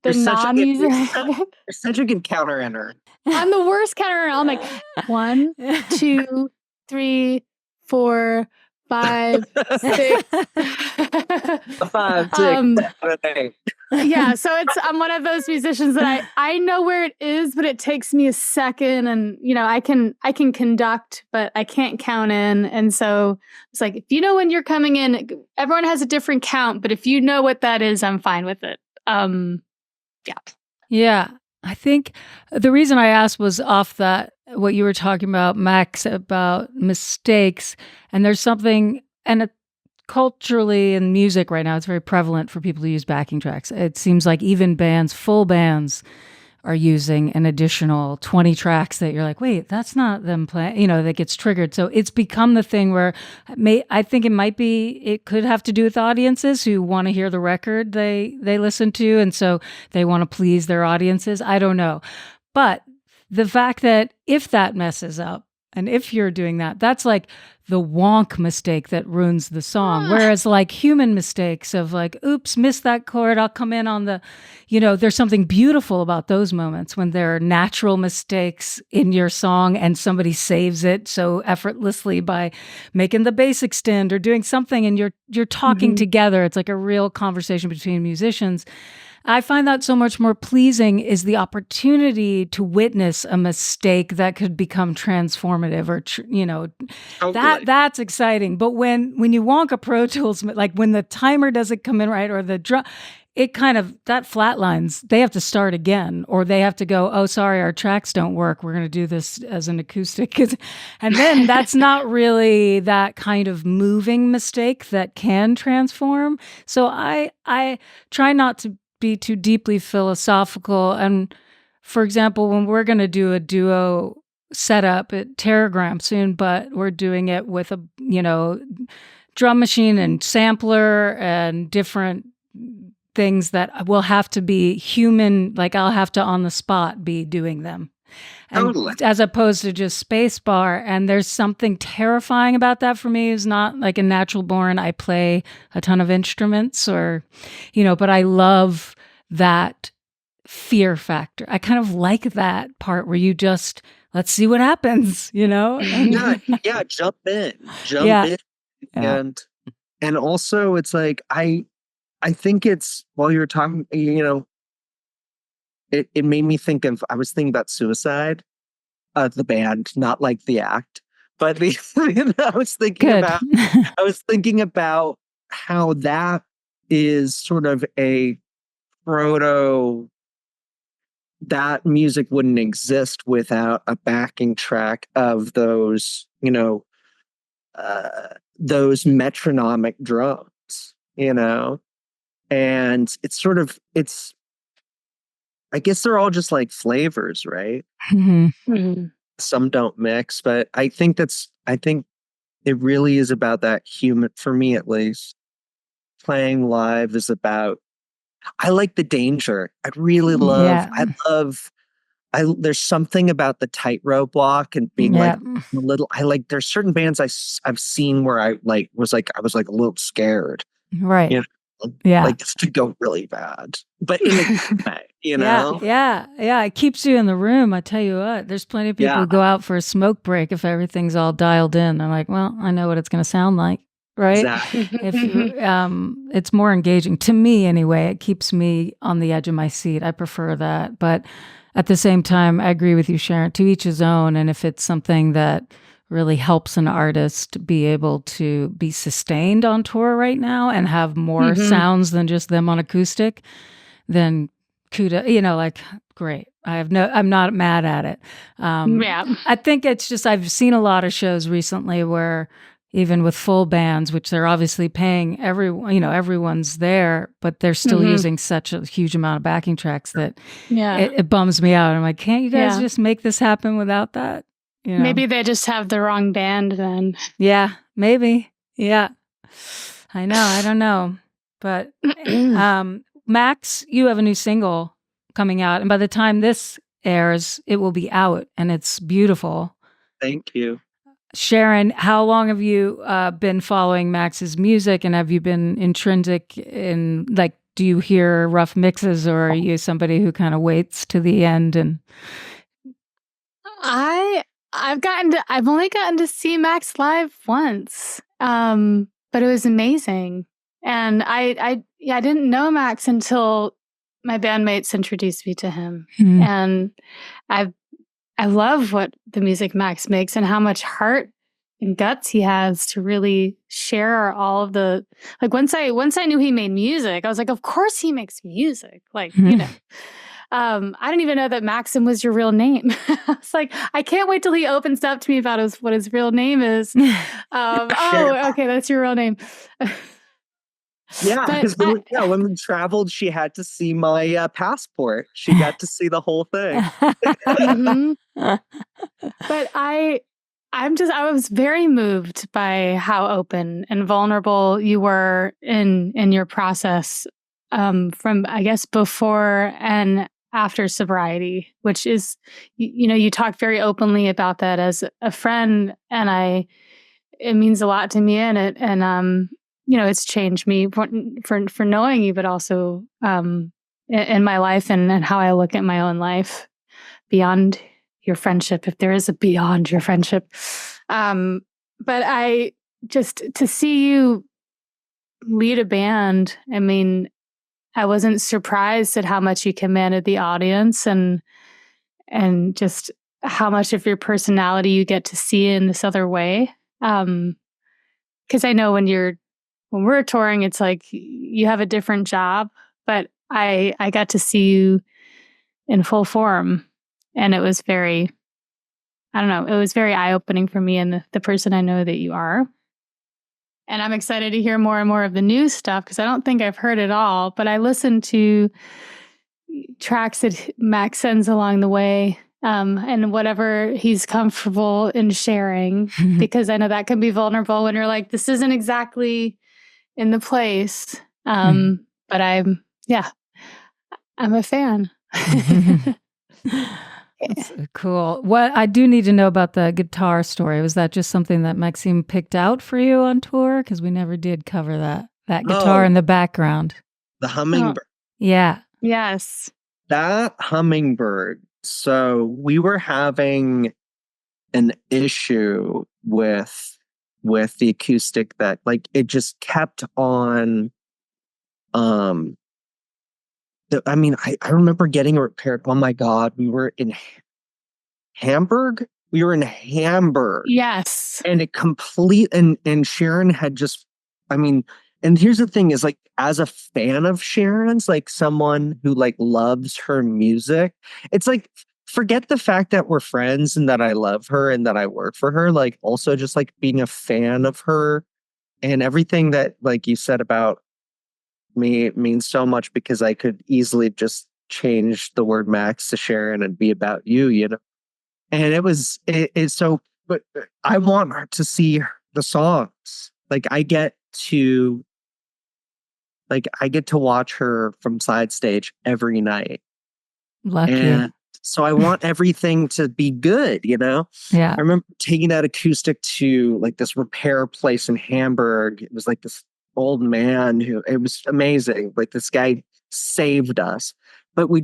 the non-music. You're such a good counter inner. I'm the worst counter inner. I'm like 1, 2, 3, 4, 5, 6. 5, 6, 7, 8. Yeah, so I'm one of those musicians that I know where it is, but it takes me a second, and I can conduct, but I can't count in. And so it's like, if you know when you're coming in, everyone has a different count, but if you know what that is, I'm fine with it. Yeah. I think the reason I asked was off that, what you were talking about, Max, about mistakes. And there's something, and culturally in music right now, it's very prevalent for people to use backing tracks. It seems like even full bands are using an additional 20 tracks that you're like, wait, that's not them playing, that gets triggered. So it's become the thing where I think it could have to do with audiences who want to hear the record they listen to. And so they want to please their audiences. I don't know. But the fact that if that messes up, and if you're doing that, that's like the wonk mistake that ruins the song. Whereas like human mistakes of like, oops, missed that chord, I'll come in on the, there's something beautiful about those moments when there are natural mistakes in your song and somebody saves it so effortlessly by making the bass extend or doing something, and you're talking together. It's like a real conversation between musicians. I find that so much more pleasing is the opportunity to witness a mistake that could become transformative or, Totally. that's exciting. But when you wonk a Pro Tools, like when the timer doesn't come in right or the drum, it kind of, that flatlines. They have to start again, or they have to go, oh, sorry, our tracks don't work. We're going to do this as an acoustic. And then that's not really that kind of moving mistake that can transform. So I try not to be too deeply philosophical. And for example, when we're going to do a duo setup at Teragram soon, but we're doing it with a, drum machine and sampler and different things that will have to be human, like I'll have to on the spot be doing them. And Totally. as opposed to just space bar. And there's something terrifying about that for me. It's not like a natural born, I play a ton of instruments or, but I love that fear factor. I kind of like that part where you just, let's see what happens, Yeah, jump in. Yeah. And also it's like, I think it's, while you're talking, it made me think of, I was thinking about Suicide, the band, not like the act, but I was thinking about how that is sort of a proto, that music wouldn't exist without a backing track of those, those metronomic drums, and it's I guess they're all just like flavors, right? Some don't mix, but I think it really is about that human, for me at least. Playing live is about, I like the danger. I really love, there's something about the tightrope walk and being like a little, there's certain bands I've seen where I was like a little scared. Right. Like this could go really bad, but in a good way, Yeah. It keeps you in the room. I tell you what, there's plenty of people who go out for a smoke break if everything's all dialed in. They're like, well, I know what it's going to sound like, right? Exactly. It's more engaging to me anyway. It keeps me on the edge of my seat. I prefer that, but at the same time, I agree with you, Sharon. To each his own, and if it's something that really helps an artist be able to be sustained on tour right now and have more sounds than just them on acoustic, then kudos, great. I'm not mad at it. I think it's just, I've seen a lot of shows recently where even with full bands, which they're obviously paying everyone's there, but they're still using such a huge amount of backing tracks that it bums me out. I'm like, can't you guys just make this happen without that? Maybe they just have the wrong band then. Yeah, maybe. Yeah. I know. I don't know. But Max, you have a new single coming out. And by the time this airs, it will be out. And it's beautiful. Thank you. Sharon, how long have you been following Max's music? And have you been intrinsic in, like, do you hear rough mixes, or are you somebody who kind of waits to the end? And I've only gotten to see Max live once, but it was amazing. And I didn't know Max until my bandmates introduced me to him. And I love what the music Max makes and how much heart and guts he has to really share all of the, like, once I knew he made music, I was like, of course he makes music. Like, I didn't even know that Maxim was your real name. I was like, I can't wait till he opens up to me about what his real name is. Oh, okay, that's your real name. Yeah, because when we traveled, she had to see my passport. She got to see the whole thing. But I was very moved by how open and vulnerable you were in your process from, I guess, before and after sobriety, which is, you talk very openly about that as a friend, and it means a lot to me, and it's changed me for knowing you, but also in my life and how I look at my own life beyond your friendship, if there is a beyond your friendship. But I just to see you lead a band, I mean, I wasn't surprised at how much you commanded the audience and just how much of your personality you get to see in this other way. Because I know when we're touring, it's like you have a different job, but I got to see you in full form, and it was very, I don't know, it was very eye-opening for me and the person I know that you are. And I'm excited to hear more and more of the new stuff, because I don't think I've heard it all, but I listened to tracks that Max sends along the way, and whatever he's comfortable in sharing, because I know that can be vulnerable when you're like, this isn't exactly in the place. But I'm a fan. That's cool. What I do need to know about the guitar story. Was that just something that Maxim picked out for you on tour? Because we never did cover that guitar in the background. The hummingbird. Yeah. Yes. That hummingbird. So we were having an issue with the acoustic that, like, it just kept on. I remember getting it repaired. Oh my God, we were in Hamburg. Yes. And and Sharon had just, and here's the thing is, like, as a fan of Sharon's, like someone who like loves her music, it's like, forget the fact that we're friends and that I love her and that I work for her, like also just like being a fan of her and everything that, like you said about me, it means so much, because I could easily just change the word Max to Sharon and be about you, and it's so, but I want her to see the songs. Like I get to watch her from side stage every night. Lucky. And so I want everything to be good, Yeah. I remember taking that acoustic to like this repair place in Hamburg. It was like this old man it was amazing. Like this guy saved us. But we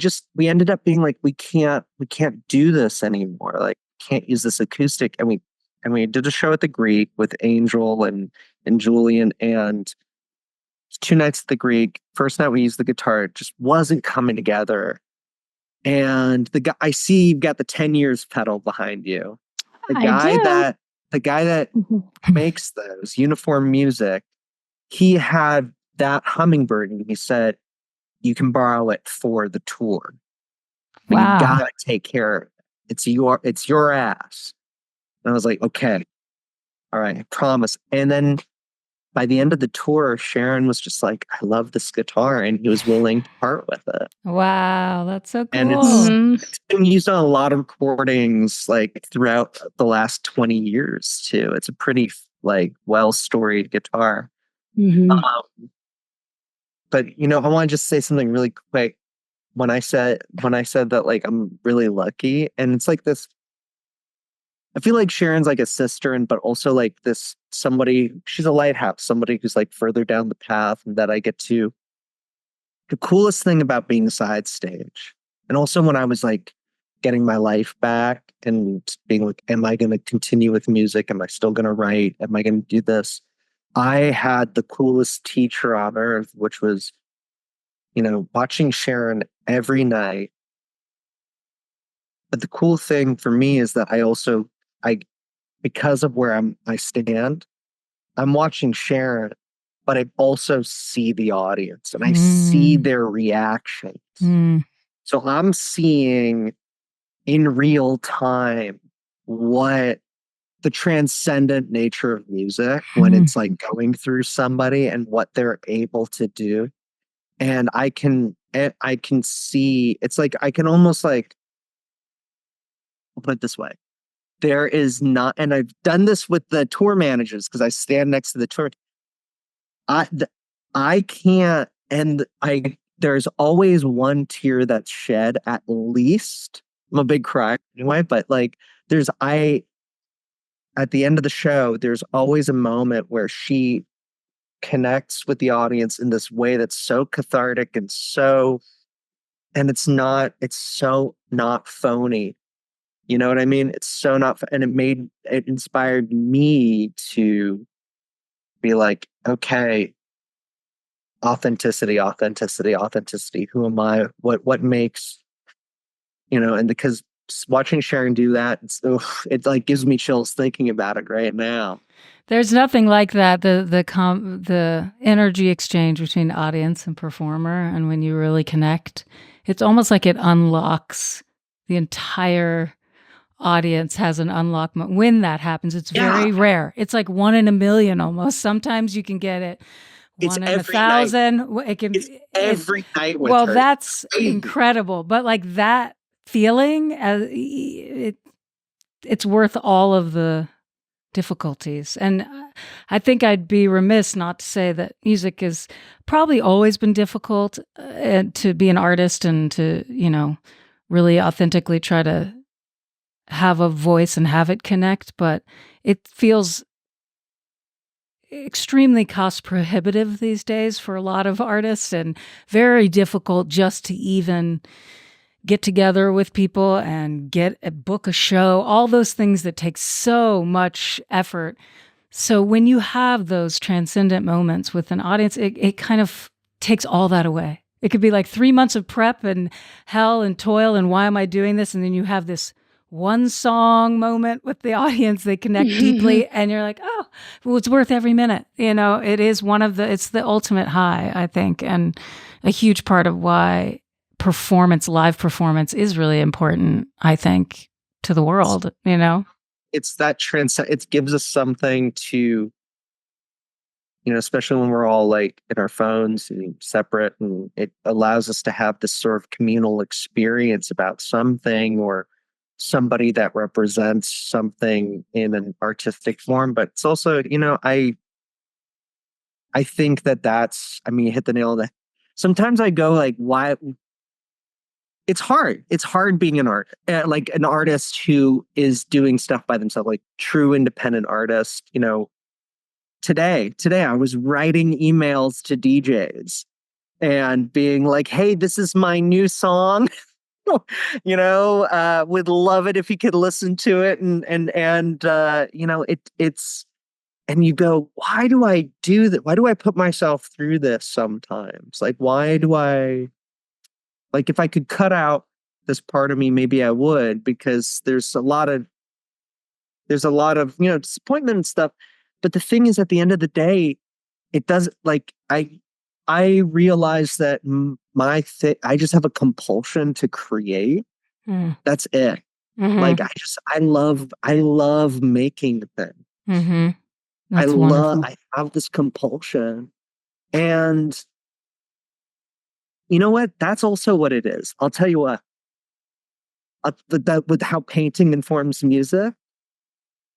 ended up being like, we can't do this anymore. Like, can't use this acoustic. And we did a show at the Greek with Angel and Julian, and 2 nights at the Greek. First night we used the guitar, it just wasn't coming together. And the guy, I see you've got the 10 years pedal behind you. The guy that makes those uniform music, he had that hummingbird, and he said, you can borrow it for the tour. But Wow. you gotta take care of it. It's your ass. And I was like, okay, all right, I promise. And then by the end of the tour, Sharon was just like, I love this guitar, and he was willing to part with it. Wow, that's so cool. And it's been used on a lot of recordings like throughout the last 20 years too. It's a pretty like well-storied guitar. But I want to just say something really quick. When I said that, like, I'm really lucky, and it's like this, I feel like Sharon's like a sister, but also like this somebody, she's a lighthouse, somebody who's like further down the path, and that I get to. The coolest thing about being side stage, and also when I was like getting my life back and being like, am I going to continue with music? Am I still going to write? Am I going to do this? I had the coolest teacher on earth, which was, watching Sharon every night. But the cool thing for me is that because of where I stand, I'm watching Sharon, but I also see the audience and I see their reactions. So I'm seeing in real time what the transcendent nature of music when it's like going through somebody and what they're able to do. And I can see, it's like, I can almost like, I'll put it this way. There is not, and I've done this with the tour managers because I stand next to the tour. I can't, and there's always one tear that's shed at least. I'm a big crier anyway, but like at the end of the show, there's always a moment where she connects with the audience in this way that's so cathartic and it's so not phony. You know what I mean? It's so not, and it inspired me to be like, okay, authenticity, authenticity, authenticity. Who am I? What makes, and because watching Sharon do that, it like gives me chills thinking about it right now. There's nothing like that. The energy exchange between audience and performer, and when you really connect, it's almost like it unlocks the entire audience has an unlock moment. When that happens, it's very rare. It's like 1 in a million almost. Sometimes you can get it 1 in 1,000. Night. It's every night with well, her. that's incredible. But like that feeling, it's worth all of the difficulties. And I think I'd be remiss not to say that music has probably always been difficult to be an artist and to, really authentically try to have a voice and have it connect, but it feels extremely cost prohibitive these days for a lot of artists and very difficult just to even get together with people and book a show, all those things that take so much effort. So when you have those transcendent moments with an audience, it kind of takes all that away. It could be like 3 months of prep and hell and toil and why am I doing this? And then you have this one song moment with the audience, they connect deeply and you're like, oh, well, it's worth every minute. It is it's the ultimate high, I think. And a huge part of why live performance is really important, I think, to the world, It's that it gives us something to, especially when we're all like in our phones and separate, and it allows us to have this sort of communal experience about something or somebody that represents something in an artistic form. But it's also, I think you hit the nail on the head. Sometimes I go like, why? It's hard. It's hard being an artist who is doing stuff by themselves, like true independent artist. Today I was writing emails to DJs and being like, hey, this is my new song. Would love it if you could listen to it. It's, and you go, why do I do that? Why do I put myself through this sometimes? Like, why do I, like, if I could cut out this part of me, maybe I would, because there's a lot of, disappointment and stuff. But the thing is, at the end of the day, it doesn't, like, I realize that I just have a compulsion to create. That's it. Mm-hmm. Like I love making things. Mm-hmm. Wonderful. I have this compulsion, and you know what? That's also what it is. I'll tell you what. With how painting informs music.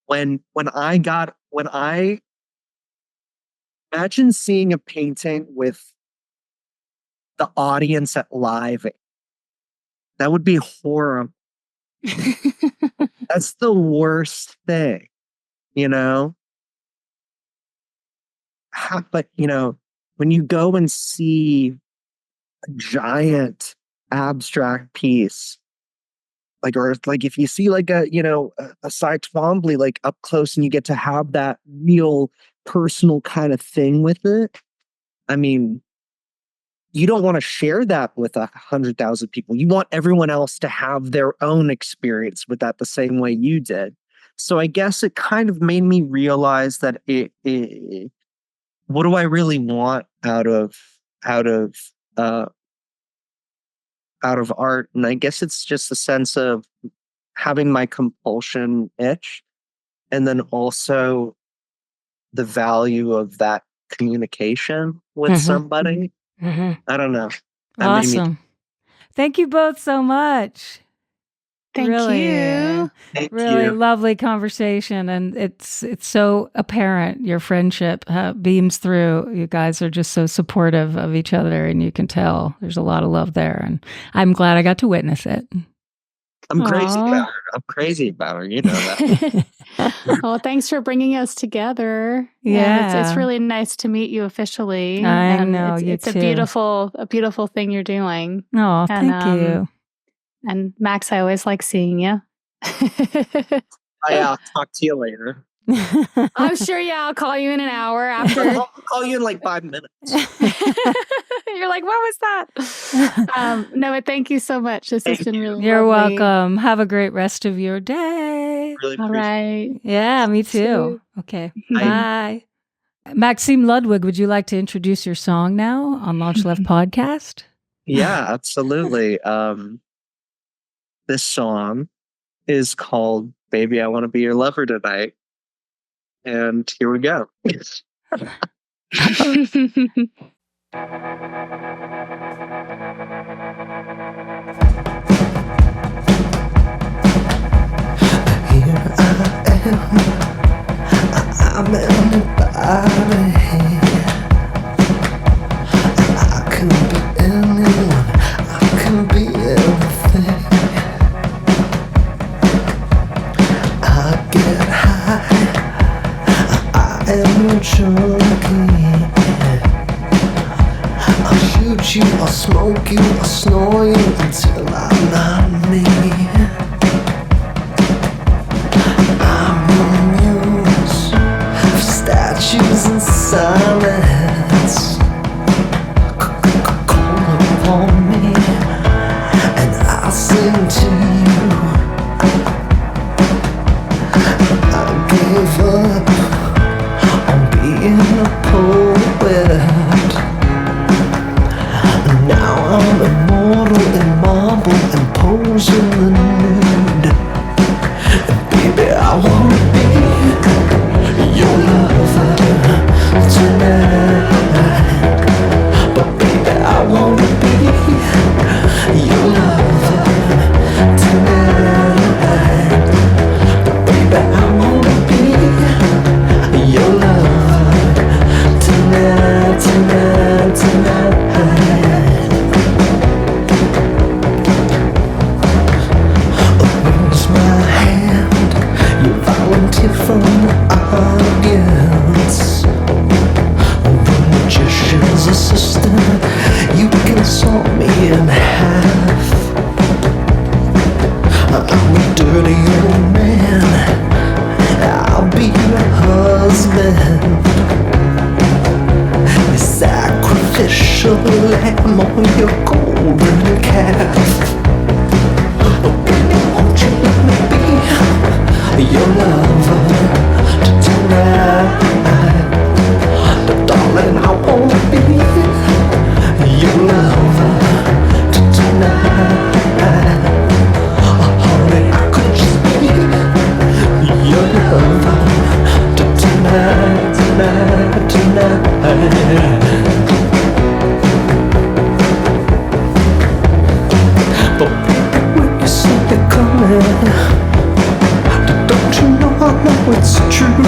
When I imagine seeing a painting with the audience at live. That would be horrible. That's the worst thing, But, when you go and see a giant abstract piece, or if you see like a Cy Twombly like up close and you get to have that real personal kind of thing with it. I mean, you don't want to share that with 100,000 people. You want everyone else to have their own experience with that the same way you did. So I guess it kind of made me realize that what do I really want out of art? And I guess it's just a sense of having my compulsion itch, and then also the value of that communication with somebody. I don't know. Awesome. Thank you both so much. Thank you. Thank Really you. lovely conversation, and it's so apparent your friendship beams through. You guys are just so supportive of each other, and you can tell there's a lot of love there. And I'm glad I got to witness it. I'm crazy Aw. about her. I'm crazy about her. You know that. Well, thanks for bringing us together. Yeah. It's really nice to meet you officially. I and know, you it's too. a beautiful thing you're doing. Oh, And, thank you. And Max, I always like seeing you. I'll talk to you later. I'm sure. Yeah, I'll call you in an hour after. I'll call you in like 5 minutes. You're like, what was that? No, but thank you so much. This has been really You're lovely. welcome. Have a great rest of your day. Really All appreciate right. Yeah, me too. too. Okay, Bye. bye. Maxim Ludwig, would you like to introduce your song now on LaunchLeft podcast? Yeah, absolutely. This song is called Baby, I Want to Be Your Lover Tonight. And here we go. I'm anybody. I can be anyone. I can be everything. I get high. I am a junkie. I'll shoot you, I'll smoke you, I'll snore you until I'm not me. Statues in silence call upon me, and I sing to you. I gave up on being a poet. Now I'm immortal in marble and pose in the nude. And baby, I wanna be your lover tonight. But baby, I wanna be your lover tonight. But baby, I wanna be your lover tonight, tonight, tonight. Where's my hand? You volunteer from the audience. The magician's assistant, you can saw me in half. I'm a dirty old man, I'll be your husband. Your sacrificial lamb on your golden calf. Oh baby, won't you let me be your lover tonight? But darling, I wanna be your lover tonight. Honey, I could just be your lover tonight, tonight, tonight. But baby, when you see it coming, don't you know I know it's true?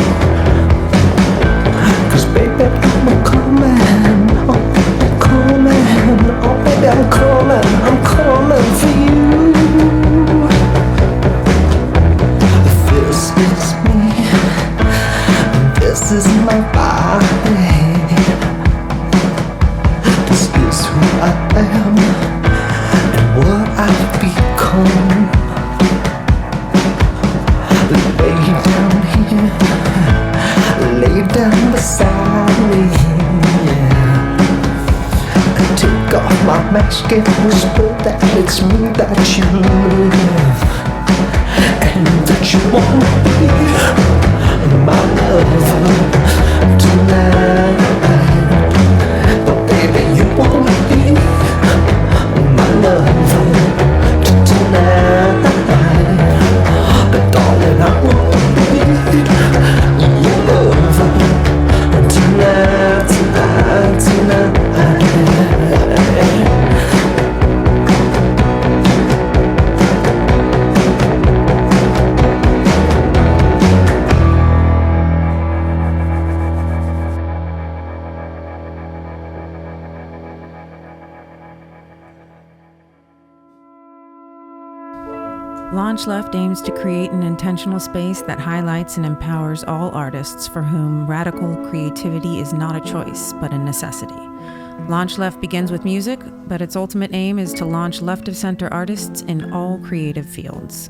'Cause baby, I'm coming, oh baby, I'm coming, oh baby, I'm coming for you. This is me, this is my body, this is who I am and what I've become. Lay down here, lay down beside me, yeah. And take off my mask and whisper that it's me that you love, and that you wanna be my lover tonight. But baby, you wanna be my lover tonight. But darling, I wanna be your lover tonight, tonight, tonight. LaunchLeft aims to create an intentional space that highlights and empowers all artists for whom radical creativity is not a choice, but a necessity. LaunchLeft begins with music, but its ultimate aim is to launch left-of-center artists in all creative fields.